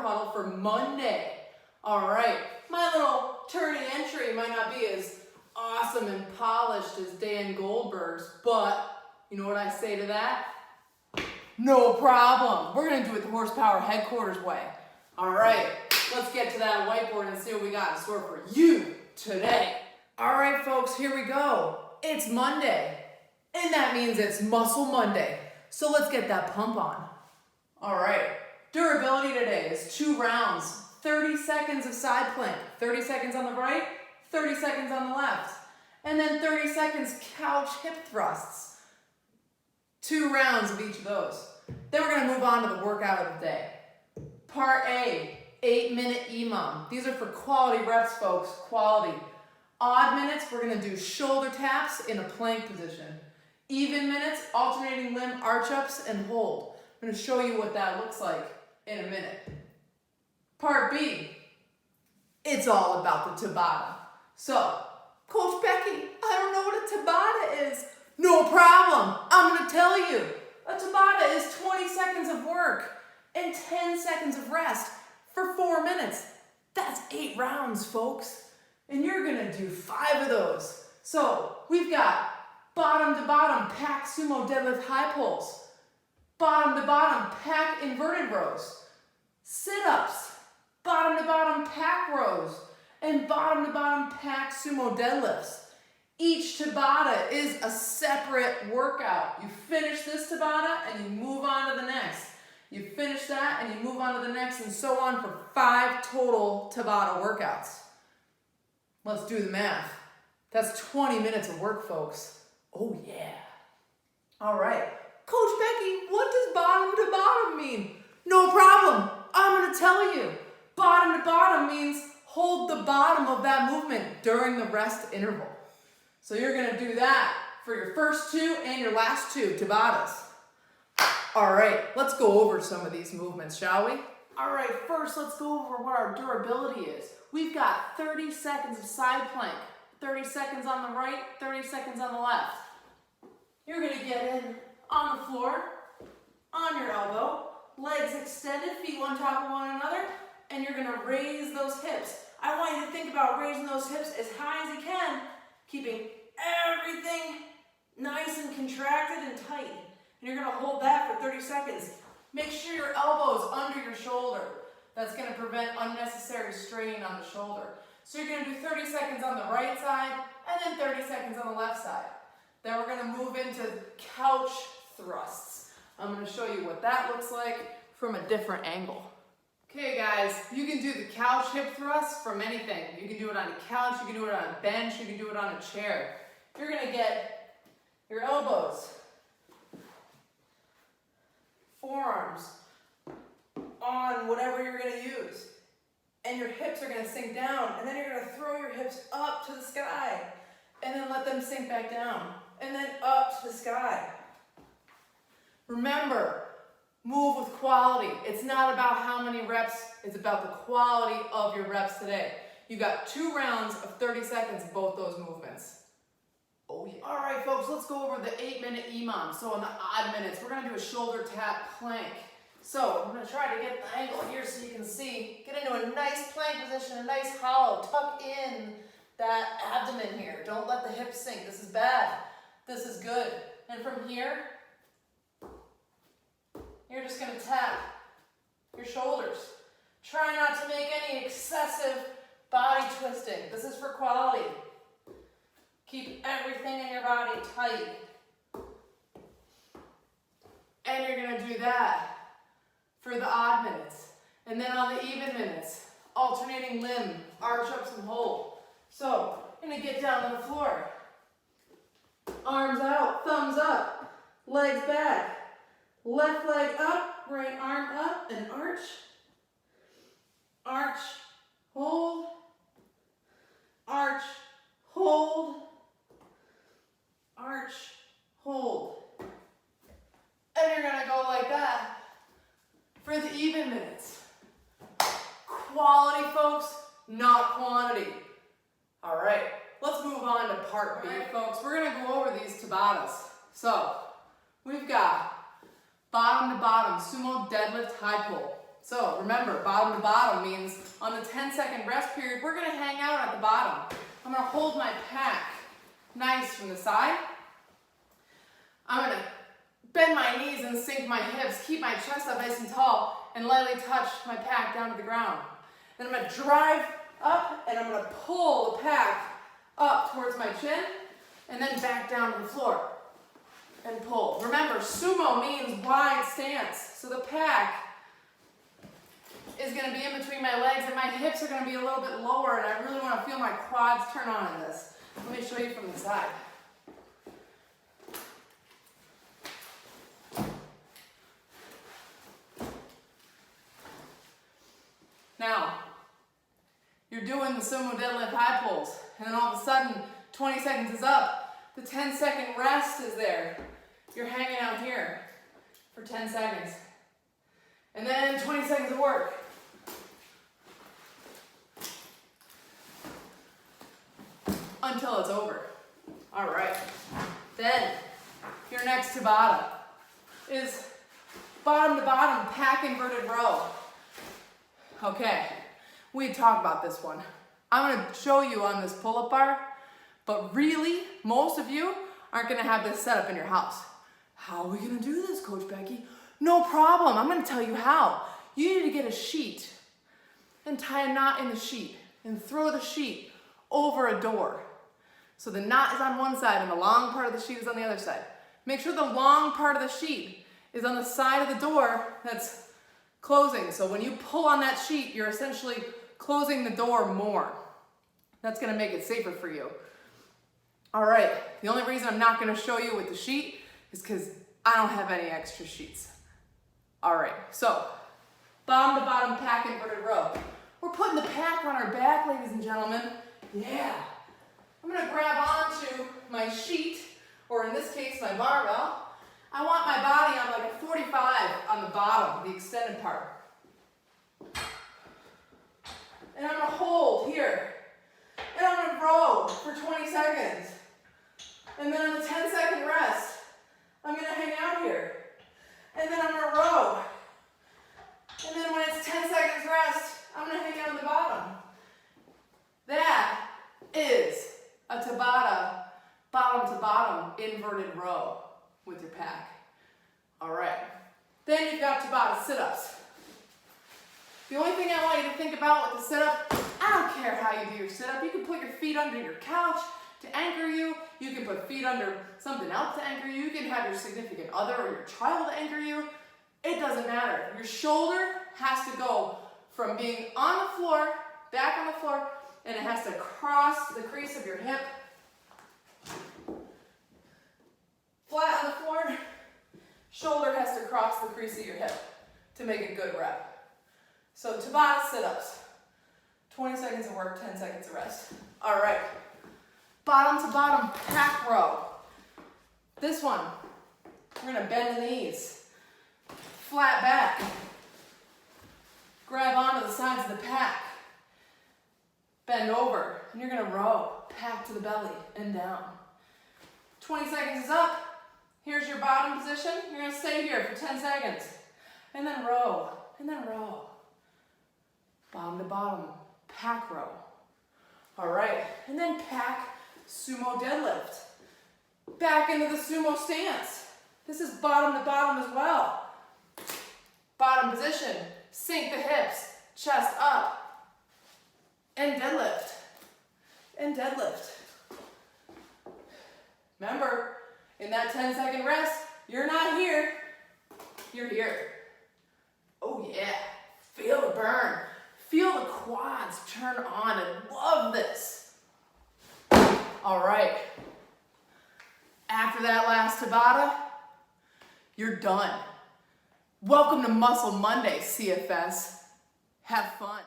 Huddle for Monday. All right, my little turning entry might not be as awesome and polished as Dan Goldberg's, but you know what I say to that? No problem. We're gonna do it the Horsepower Headquarters way. All right, let's get to that whiteboard and see what we got in store for you today. All right, folks, here we go. It's Monday, and that means it's Muscle Monday. So let's get that pump on. All right, durability today is 2 rounds, 30 seconds of side plank, 30 seconds on the right, 30 seconds on the left, and then 30 seconds couch hip thrusts. 2 rounds of each of those. Then we're gonna move on to the workout of the day. Part A, 8-minute EMOM. These are for quality reps, folks, quality. Odd minutes, we're gonna do shoulder taps in a plank position. Even minutes, alternating limb arch ups and hold. I'm gonna show you what that looks like in a minute. Part B, it's all about the Tabata. So, Coach Becky, I don't know what a Tabata is. No problem, I'm gonna tell you. A Tabata is 20 seconds of work and 10 seconds of rest for 4 minutes. That's 8 rounds, folks. And you're gonna do 5 of those. So, we've got bottom to bottom pack sumo deadlift high pulls, bottom to bottom pack inverted rows, sit-ups, bottom to bottom pack rows, and bottom to bottom pack sumo deadlifts. Each Tabata is a separate workout. You finish this Tabata and you move on to the next. You finish that and you move on to the next, and so on for 5 total Tabata workouts. Let's do the math. That's 20 minutes of work, folks. Oh yeah. All right. Coach Becky, what does bottom to bottom mean? No problem. I'm going to tell you. Bottom to bottom means hold the bottom of that movement during the rest interval. So you're going to do that for your first 2 and your last 2 Tabatas. All right, let's go over some of these movements, shall we? All right, first let's go over what our durability is. We've got 30 seconds of side plank, 30 seconds on the right, 30 seconds on the left. You're gonna get in on the floor, on your elbow, legs extended, feet on top of one another, and you're gonna raise those hips. I want you to think about raising those hips as high as you can, keeping everything nice and contracted and tight. And you're gonna hold that for 30 seconds. Make sure your elbow's under your shoulder. That's gonna prevent unnecessary strain on the shoulder. So you're gonna do 30 seconds on the right side and then 30 seconds on the left side. Then we're gonna move into couch thrusts. I'm gonna show you what that looks like from a different angle. Okay guys, you can do the couch hip thrust from anything. You can do it on a couch, you can do it on a bench, you can do it on a chair. You're gonna get your elbows, forearms on whatever you're gonna use. And your hips are gonna sink down, and then you're gonna throw your hips up to the sky, and then let them sink back down, and then up to the sky. Remember, move with quality. It's not about how many reps, it's about the quality of your reps today. You got 2 rounds of 30 seconds of both those movements. Oh yeah. All right, folks, let's go over the 8-minute EMOM. So on the odd minutes, we're gonna do a shoulder tap plank. So I'm gonna try to get the angle here so you can see. Get into a nice plank position, a nice hollow. Tuck in that abdomen here. Don't let the hips sink. This is bad. This is good. And from here, you're just gonna tap your shoulders. Try not to make any excessive body twisting. This is for quality. Keep everything in your body tight. And you're gonna do that for the odd minutes. And then on the even minutes, alternating limb, arch ups and hold. So, you're gonna get down on the floor. Arms out, thumbs up, legs back. Left leg up, right arm up, and arch. Arch, hold. Arch, hold. Arch, hold. And you're gonna go like that for the even minutes. Quality, folks, not quantity. All right, let's move on to part B, folks. We're gonna go over these Tabatas. So, we've got bottom to bottom sumo deadlift high pull. So remember, bottom to bottom means on the 10-second rest period, we're gonna hang out at the bottom. I'm gonna hold my pack nice from the side. I'm gonna bend my knees and sink my hips, keep my chest up nice and tall, and lightly touch my pack down to the ground. Then I'm gonna drive up and I'm gonna pull the pack up towards my chin and then back down to the floor and pull. Remember, sumo means wide stance. So the pack is gonna be in between my legs and my hips are gonna be a little bit lower, and I really wanna feel my quads turn on in this. Let me show you from the side. Now, you're doing the sumo deadlift high pulls, and then all of a sudden, 20 seconds is up. The 10-second rest is there. You're hanging out here for 10 seconds. And then 20 seconds of work. Until it's over. All right. Then, your next Tabata is bottom to bottom pack inverted row. Okay, we talked about this one. I'm gonna show you on this pull-up bar, but really, most of you aren't gonna have this set up in your house. How are we gonna do this, Coach Becky? No problem, I'm gonna tell you how. You need to get a sheet and tie a knot in the sheet and throw the sheet over a door. So the knot is on one side and the long part of the sheet is on the other side. Make sure the long part of the sheet is on the side of the door that's closing. So when you pull on that sheet, you're essentially closing the door more. That's gonna make it safer for you. All right, the only reason I'm not gonna show you with the sheet is because I don't have any extra sheets. All right, so bottom to bottom pack inverted row. We're putting the pack on our back, ladies and gentlemen. Yeah. I'm gonna grab onto my sheet, or in this case, my barbell. I want my body on like a 45 on the bottom, the extended part. And I'm gonna hold here. And I'm gonna row for 20 seconds. And then on the 10-second rest, I'm gonna hang out here. And then I'm gonna row. And then when it's 10 seconds rest, I'm gonna hang out on the bottom. That is a Tabata, bottom to bottom, inverted row with your pack. All right. Then you've got Tabata sit-ups. The only thing I want you to think about with the sit-up, I don't care how you do your sit-up. You can put your feet under your couch to anchor you. You can put feet under something else to anchor you. You can have your significant other or your child anchor you. It doesn't matter. Your shoulder has to go from being on the floor, back on the floor, and it has to cross the crease of your hip. Flat on the floor, shoulder has to cross the crease of your hip to make a good rep. So Tabata sit-ups, 20 seconds of work, 10 seconds of rest. All right, bottom to bottom pack row. This one, we're gonna bend the knees, flat back, grab onto the sides of the pack, bend over, and you're gonna row, pack to the belly and down. 20 seconds is up. Here's your bottom position. You're gonna stay here for 10 seconds. And then row, and then row. Bottom to bottom, pack row. All right, and then pack sumo deadlift. Back into the sumo stance. This is bottom to bottom as well. Bottom position, sink the hips, chest up, and deadlift, and deadlift. Remember, in that 10-second rest, you're not here, you're here. Oh yeah, feel the burn. Feel the quads turn on. I love this. All right, after that last Tabata, you're done. Welcome to Muscle Monday, CFS. Have fun.